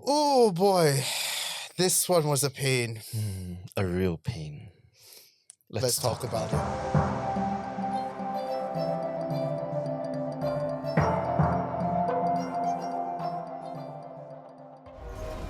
Oh boy, this one was a pain. A real pain. Let's talk about it.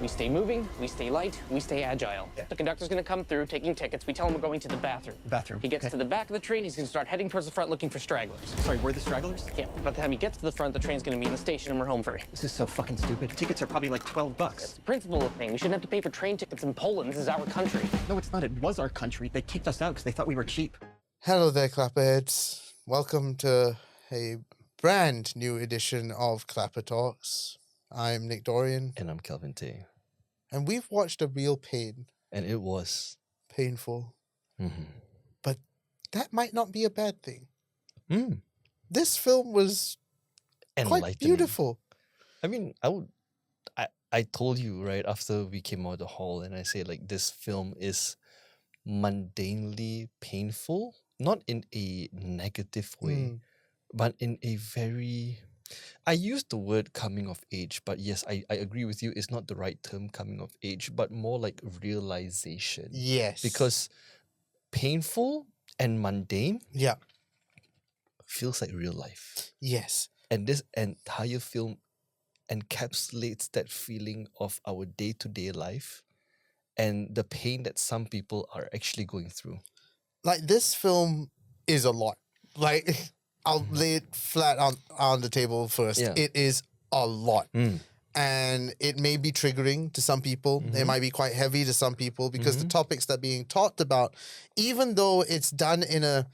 We stay moving, we stay light, we stay agile. Yeah. The conductor's gonna come through, taking tickets. We tell him we're going to the bathroom. Bathroom. He gets okay. to the back of the train, he's gonna start heading towards the front looking for stragglers. Sorry, we're the stragglers? Yeah, by the time he gets to the front, the train's gonna be in the station and we're home free. This is so fucking stupid. Tickets are probably like $12. The principle of the thing, we shouldn't have to pay for train tickets in Poland. This is our country. No, it's not. It was our country. They kicked us out because they thought we were cheap. Hello there, Clapperheads. Welcome to a brand new edition of ClapperTalks. I'm Nick Dorian, And I'm Kelvin Tay. and we've watched a real pain. And it was Painful. mm-hmm. But that might not be a bad thing. mm, This film was quite enlightening. beautiful. I mean, I told you right after we came out of the hall, and I said like this film is mundanely painful, not in a negative way, but in a very. I use the word coming of age, but yes, I agree with you. It's not the right term, coming of age, but more like realization. Yes. Because painful and mundane Yeah. feels like real life. Yes. And this entire film encapsulates that feeling of our day-to-day life and the pain that some people are actually going through. Like, this film is a lot. Like, I'll lay it flat on the table first. Yeah. It is a lot. Mm. And it may be triggering to some people. It might be quite heavy to some people because the topics that are being talked about, even though it's done in a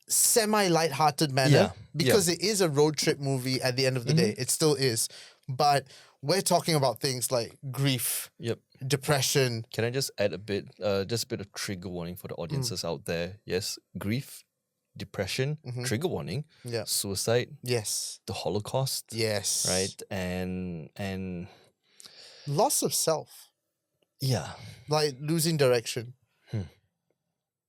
semi-lighthearted manner, Yeah, because it is a road trip movie at the end of the day. It still is. But we're talking about things like grief, Yep. depression. Can I just add a bit of trigger warning for the audiences out there? Yes, grief, depression, trigger warning, Yeah. suicide, Yes. the Holocaust, Yes. right? And Loss of self. yeah. Like losing direction.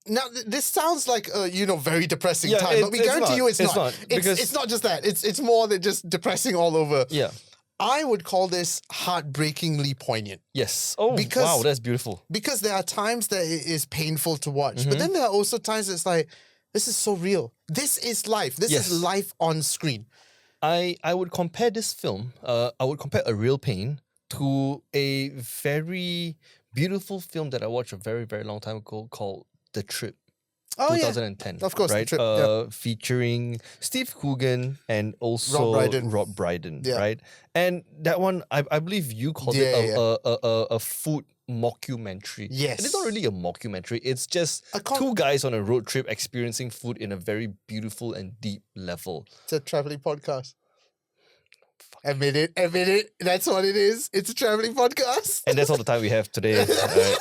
Now, this sounds like a very depressing time, but we guarantee you it's not. It's not just that. It's more than just depressing all over. Yeah. I would call this heartbreakingly poignant Yes. Oh, Because- wow, that's beautiful. because there are times that it is painful to watch, but then there are also times it's like, this is so real. This is life. This Yes. is life on screen. I would compare this film, I would compare A Real Pain to a very beautiful film that I watched a very, very long time ago called The Trip. Oh, yeah. 2010. Of course, The right? Trip, yeah. Featuring Steve Coogan and also Rob Brydon, Yeah. right? And that one, I believe you called Yeah, it yeah. a food mockumentary. Yes. And it's not really a mockumentary. It's just A two guys on a road trip experiencing food in a very beautiful and deep level. It's a traveling podcast. Admit it. That's what it is. It's a traveling podcast. And that's all the time we have today. Right?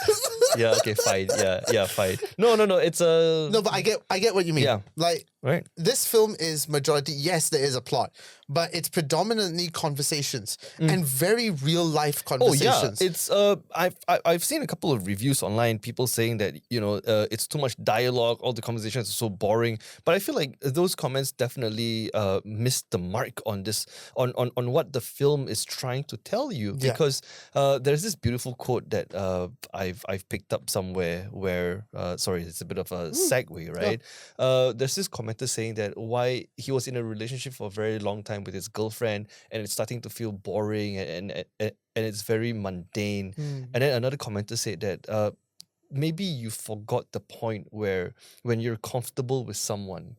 Yeah, okay, fine. Yeah, fine. No, it's a... No, but I get what you mean. Yeah. Like, Right. this film is majority, yes, there is a plot, but it's predominantly conversations and very real life Oh conversations. yeah, it's I've seen a couple of reviews online, people saying that it's too much dialogue, all the conversations are so boring. But I feel like those comments definitely missed the mark on this on what the film is trying to tell you. Yeah. Because there's this beautiful quote that I've picked up somewhere where sorry, it's a bit of a segue, right? There's this commenter saying that why he was in a relationship for a very long time with his girlfriend and it's starting to feel boring and it's very mundane. And then another commenter said that maybe you forgot the point where when you're comfortable with someone,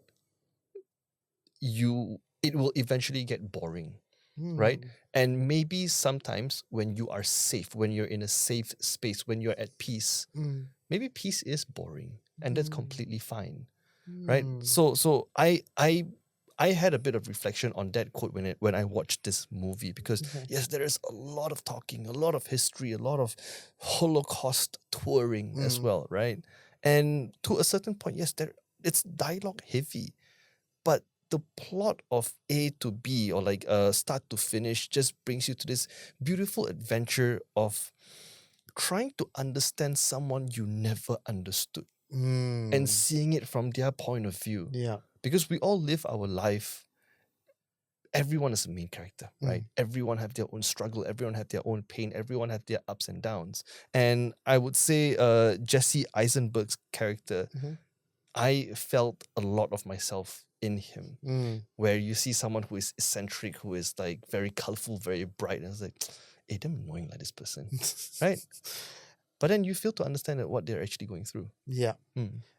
it will eventually get boring. Right? And maybe sometimes when you are safe, when you're in a safe space, when you're at peace, maybe peace is boring and that's completely fine. Right? So I had a bit of reflection on that quote when I watched this movie because yes, there is a lot of talking, a lot of history, a lot of Holocaust touring as well, right? And to a certain point, yes, it's dialogue heavy, but the plot of A to B or like start to finish just brings you to this beautiful adventure of trying to understand someone you never understood and seeing it from their point of view. Yeah. Because we all live our life everyone is a main character, right? Everyone have their own struggle, everyone have their own pain, everyone have their ups and downs. And I would say Jesse Eisenberg's character, I felt a lot of myself in him, where you see someone who is eccentric, who is like very colorful, very bright, and it's like, hey, damn annoying like this person, right? But then you feel to understand what they're actually going through. Yeah.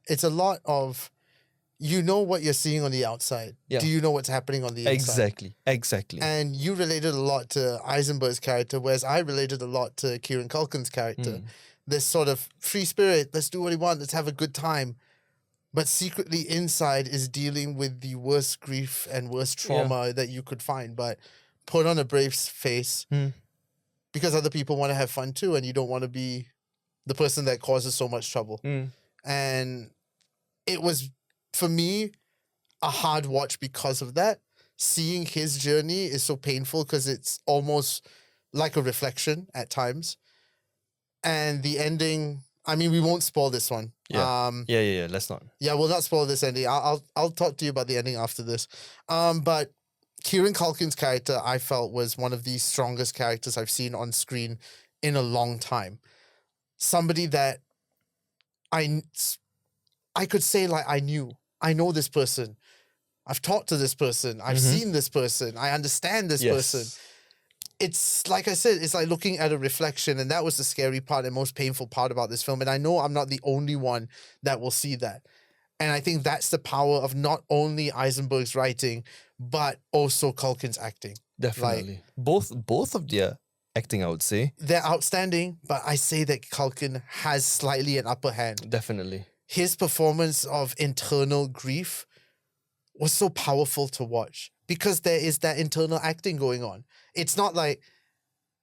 It's a lot of, you know what you're seeing on the outside. Yeah. Do you know what's happening on the inside? Exactly. And you related a lot to Eisenberg's character, whereas I related a lot to Kieran Culkin's character. This sort of free spirit, let's do what we want, let's have a good time. But secretly inside is dealing with the worst grief and worst trauma that you could find. But put on a brave face because other people want to have fun too, and you don't want to be the person that causes so much trouble. And it was, for me, a hard watch because of that. Seeing his journey is so painful because it's almost like a reflection at times. And the ending, I mean, we won't spoil this one. Yeah, let's not. Yeah, we'll not spoil this ending. I'll talk to you about the ending after this. But Kieran Culkin's character, I felt, was one of the strongest characters I've seen on screen in a long time. Somebody that I could say, like, I know this person. I've talked to this person. I've seen this person. I understand this person. It's like I said, it's like looking at a reflection, and that was the scary part and most painful part about this film. And I know I'm not the only one that will see that. And I think that's the power of not only Eisenberg's writing, but also Culkin's acting. Definitely. Like, both of their acting, I would say. They're outstanding, but I say that Culkin has slightly an upper hand. Definitely. His performance of internal grief was so powerful to watch because there is that internal acting going on. It's not like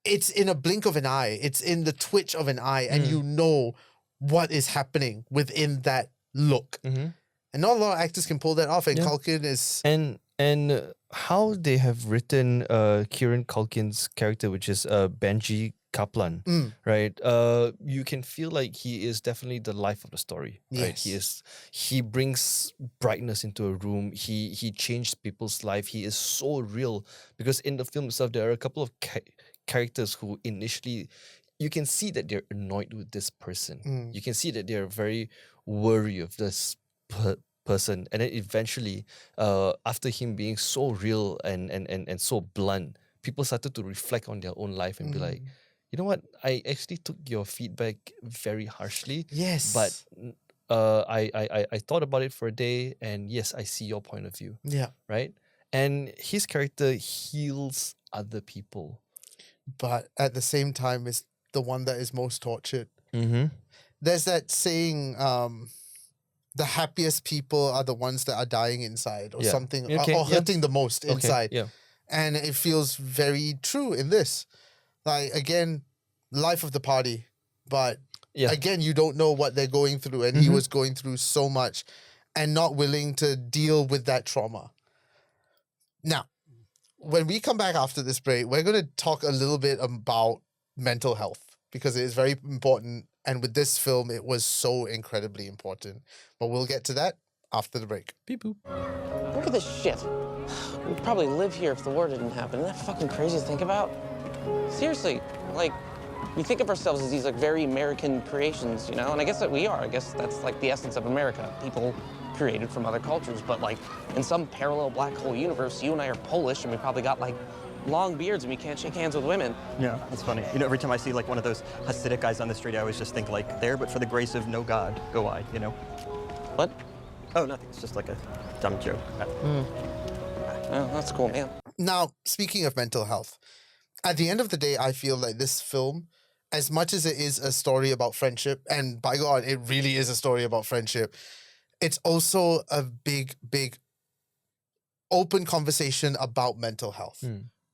it's in a blink of an eye. It's in the twitch of an eye, and you know what is happening within that look. And not a lot of actors can pull that off, and Culkin is... And how they have written Kieran Culkin's character, which is Benji Kaplan, right? You can feel like he is definitely the life of the story, right? He brings brightness into a room. He changed people's life. He is so real because in the film itself, there are a couple of characters who initially, you can see that they're annoyed with this person. You can see that they're very worried of this person, and then eventually, after him being so real and so blunt, people started to reflect on their own life and be like, you know what? I actually took your feedback very harshly. Yes. But I thought about it for a day, and yes, I see your point of view. Yeah. Right? And his character heals other people. But at the same time, is the one that is most tortured. There's that saying, the happiest people are the ones that are dying inside or something, or hurting the most inside. And it feels very true in this. Like, again, life of the party, but again, you don't know what they're going through, and he was going through so much and not willing to deal with that trauma. Now, when we come back after this break, we're going to talk a little bit about mental health because it is very important, and with this film, it was so incredibly important. But we'll get to that after the break. Beep boop. Look at this shit. We'd probably live here if the war didn't happen. Isn't that fucking crazy to think about? Seriously, like, we think of ourselves as these, like, very American creations, you know? And I guess that we are. I guess that's, like, the essence of America. People created from other cultures. But, like, in some parallel black hole universe, you and I are Polish, and we probably got, like, long beards, and we can't shake hands with women. Yeah, that's funny. You know, every time I see, like, one of those Hasidic guys on the street, I always just think, like, there, but for the grace of no God, go I, you know? What? Oh, nothing. It's just, like, a dumb joke. Oh, that's cool, man. Now, speaking of mental health, at the end of the day, I feel like this film, as much as it is a story about friendship, and by God, it really is a story about friendship, it's also a big, big open conversation about mental health.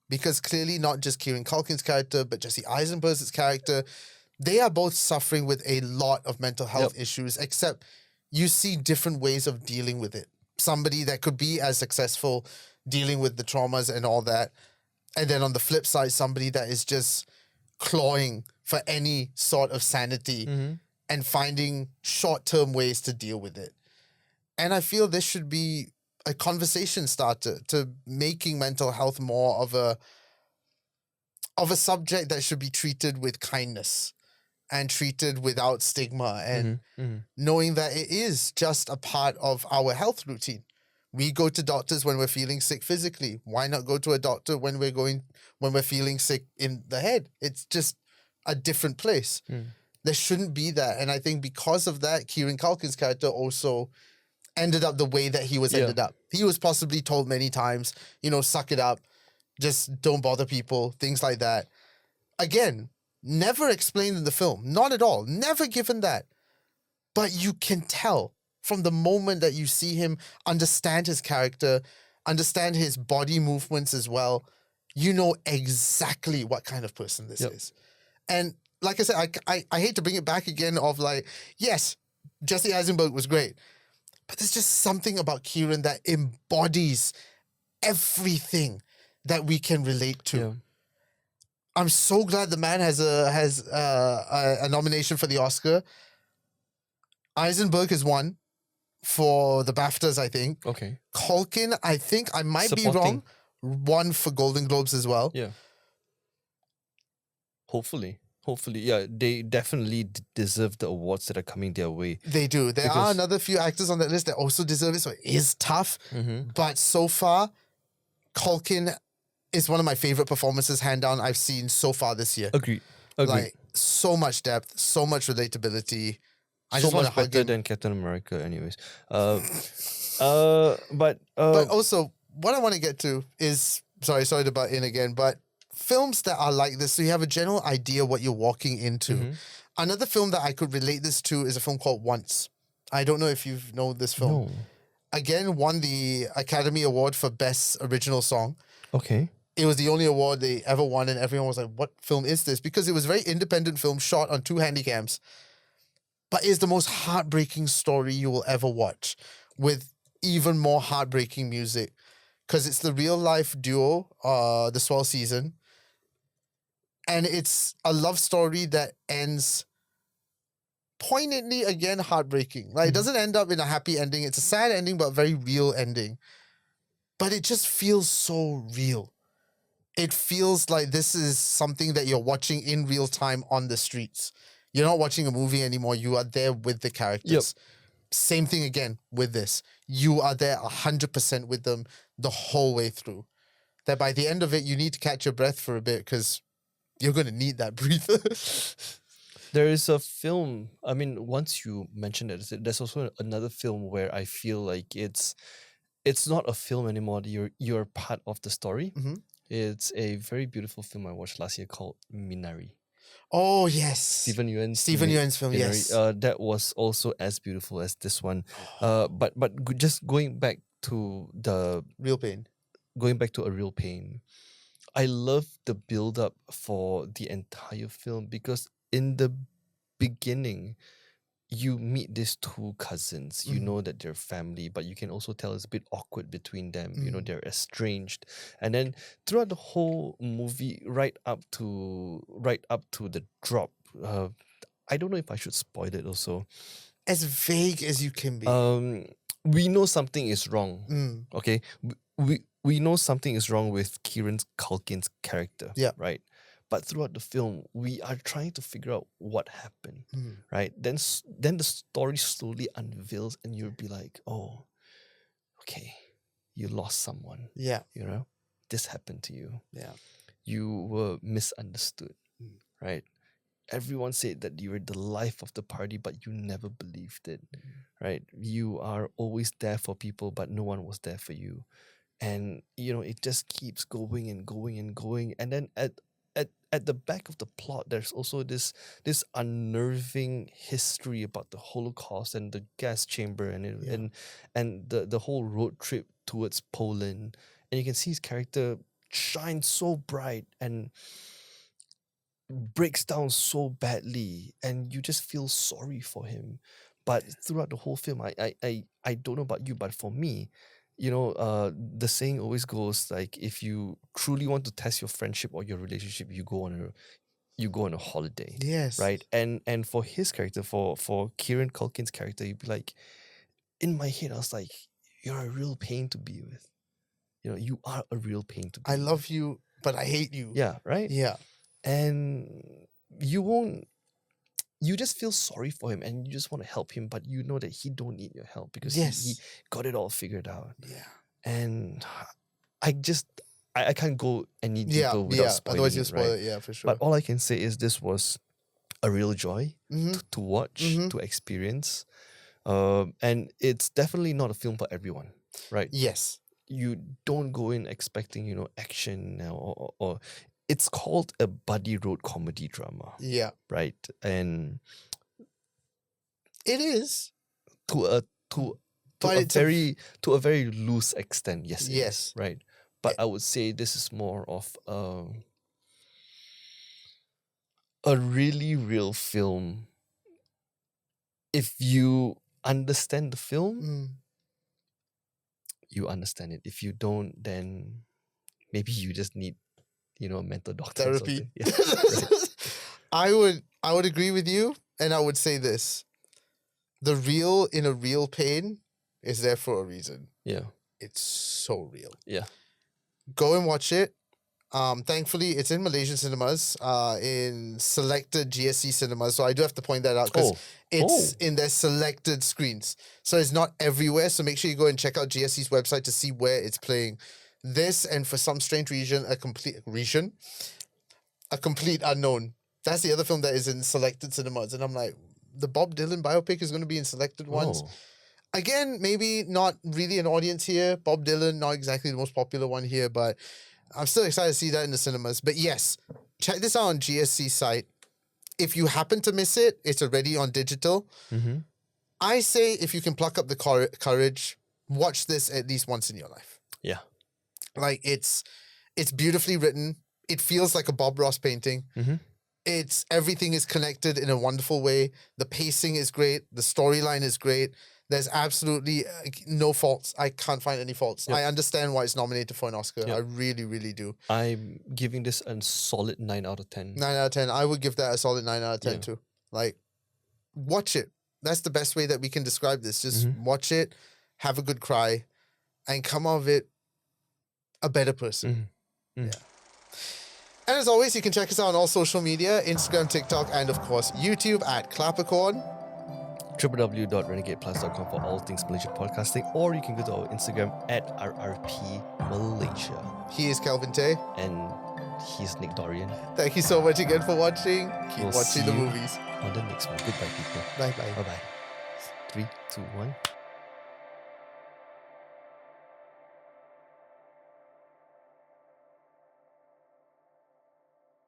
Because clearly not just Kieran Culkin's character, but Jesse Eisenberg's character, they are both suffering with a lot of mental health issues, except you see different ways of dealing with it. Somebody that could be as successful dealing with the traumas and all that. And then on the flip side, somebody that is just clawing for any sort of sanity and finding short-term ways to deal with it. And I feel this should be a conversation starter to making mental health more of a subject that should be treated with kindness and treated without stigma, and knowing that it is just a part of our health routine. We go to doctors when we're feeling sick physically. Why not go to a doctor when we're feeling sick in the head? It's just a different place. There shouldn't be that. And I think because of that, Kieran Culkin's character also ended up the way that he was ended up. He was possibly told many times, suck it up, just don't bother people, things like that. Again, never explained in the film. Not at all. Never given that. But you can tell from the moment that you see him, understand his character, understand his body movements as well, you know exactly what kind of person this is. And like I said, I hate to bring it back again of like, yes, Jesse Eisenberg was great, but there's just something about Kieran that embodies everything that we can relate to. Yeah. I'm so glad the man has a nomination for the Oscar. Eisenberg has won for the BAFTAs, I think. Okay. Culkin, I think, I might be wrong, won for Golden Globes as well. Yeah. Hopefully, yeah, they definitely deserve the awards that are coming their way. They do. There are another few actors on that list that also deserve it, so it is tough. But so far, Culkin is one of my favorite performances, hand down, I've seen so far this year. Agreed. Like, so much depth, so much relatability. I so just want much to hug better him. than Captain America, anyways. But also, what I want to get to is, sorry to butt in again, but films that are like this, so you have a general idea what you're walking into. Another film that I could relate this to is a film called Once. I don't know if you know this film. No. Again, won the Academy Award for Best Original Song. Okay. It was the only award they ever won, and everyone was like, what film is this? Because it was a very independent film shot on 2 handycams. But it's the most heartbreaking story you will ever watch, with even more heartbreaking music. Because it's the real-life duo, The Swell Season. And it's a love story that ends poignantly, again, heartbreaking. Like, it doesn't end up in a happy ending. It's a sad ending, but a very real ending. But it just feels so real. It feels like this is something that you're watching in real time on the streets. You're not watching a movie anymore. You are there with the characters. Same thing again with this. You are there 100% with them the whole way through. That by the end of it, you need to catch your breath for a bit because you're going to need that breather. There is a film, I mean, once you mentioned it, there's also another film where I feel like it's not a film anymore. You're part of the story. It's a very beautiful film I watched last year called Minari. Oh, yes. Steven Yeun's film, Minari. yes. That was also as beautiful as this one. But just going back to the... Real Pain. Going back to A Real Pain. I love the build-up for the entire film because in the beginning, you meet these 2 cousins. You know that they're family, but you can also tell it's a bit awkward between them. You know, they're estranged. And then throughout the whole movie, right up to the drop, I don't know if I should spoil it also. As vague as you can be. We know something is wrong. Okay? We know something is wrong with Kieran Culkin's character. Yeah. Right? But throughout the film, we are trying to figure out what happened, right? Then the story slowly unveils and you'll be like, oh, okay, you lost someone. Yeah. You know, this happened to you. Yeah. You were misunderstood, right? Everyone said that you were the life of the party, but you never believed it, right? You are always there for people, but no one was there for you. And, you know, it just keeps going and going and going. And then at the back of the plot, there's also this unnerving history about the Holocaust and the gas chamber and the whole road trip towards Poland. And you can see his character shine so bright and breaks down so badly, and you just feel sorry for him. But throughout the whole film, I don't know about you, but for me, you know, the saying always goes like, if you truly want to test your friendship or your relationship, you go on a holiday. Yes. Right. And for his character, for Kieran Culkin's character, you'd be like, in my head, I was like, you're a real pain to be with. You know, you are a real pain to be I with. love you, but I hate you. Yeah, right? Yeah. And you just feel sorry for him and you just want to help him, but you know that he don't need your help because he got it all figured out. Yeah. And I can't go any deeper without spoiling otherwise it, you spoil right? it, yeah, for sure. But all I can say is this was a real joy to watch, Mm-hmm. to experience. And it's definitely not a film for everyone, right? Yes. You don't go in expecting, you know, action or it's called a buddy road comedy drama. Yeah. Right? And it is. To a very loose extent, yes. It is, right? But I would say this is more of a really real film. If you understand the film, you understand it. If you don't, then maybe you just need, you know, a mental doctor. Therapy. Yeah. I would agree with you, and I would say this. The real in a real pain is there for a reason. Yeah. It's so real. Yeah. Go and watch it. Thankfully, it's in Malaysian cinemas, in selected GSC cinemas. So I do have to point that out because it's in their selected screens. So it's not everywhere. So make sure you go and check out GSC's website to see where it's playing. This, and for some strange reason, a complete unknown. That's the other film that is in selected cinemas. And I'm like, the Bob Dylan biopic is going to be in selected ones. Again, maybe not really an audience here. Bob Dylan, not exactly the most popular one here, but I'm still excited to see that in the cinemas. But yes, check this out on GSC site. If you happen to miss it, it's already on digital. Mm-hmm. I say if you can pluck up the courage, watch this at least once in your life. Yeah. Like, it's beautifully written. It feels like a Bob Ross painting. Mm-hmm. Everything is connected in a wonderful way. The pacing is great. The storyline is great. There's absolutely no faults. I can't find any faults. Yep. I understand why it's nominated for an Oscar. Yep. I really, really do. I'm giving this a solid 9 out of 10. 9 out of 10. I would give that a solid 9 out of 10 too. Like, watch it. That's the best way that we can describe this. Just watch it, have a good cry, and come out of it a better person. Mm-hmm. Yeah. And as always, you can check us out on all social media, Instagram, TikTok, and of course, YouTube at ClapperCorn. www.renegadeplus.com for all things Malaysian podcasting, or you can go to our Instagram at RRP Malaysia. He is Kelvin Tay. And he's Nick Dorian. Thank you so much again for watching. Keep watching the movies. On the next one. Goodbye, people. Bye-bye. Bye-bye. 3, 2, 1.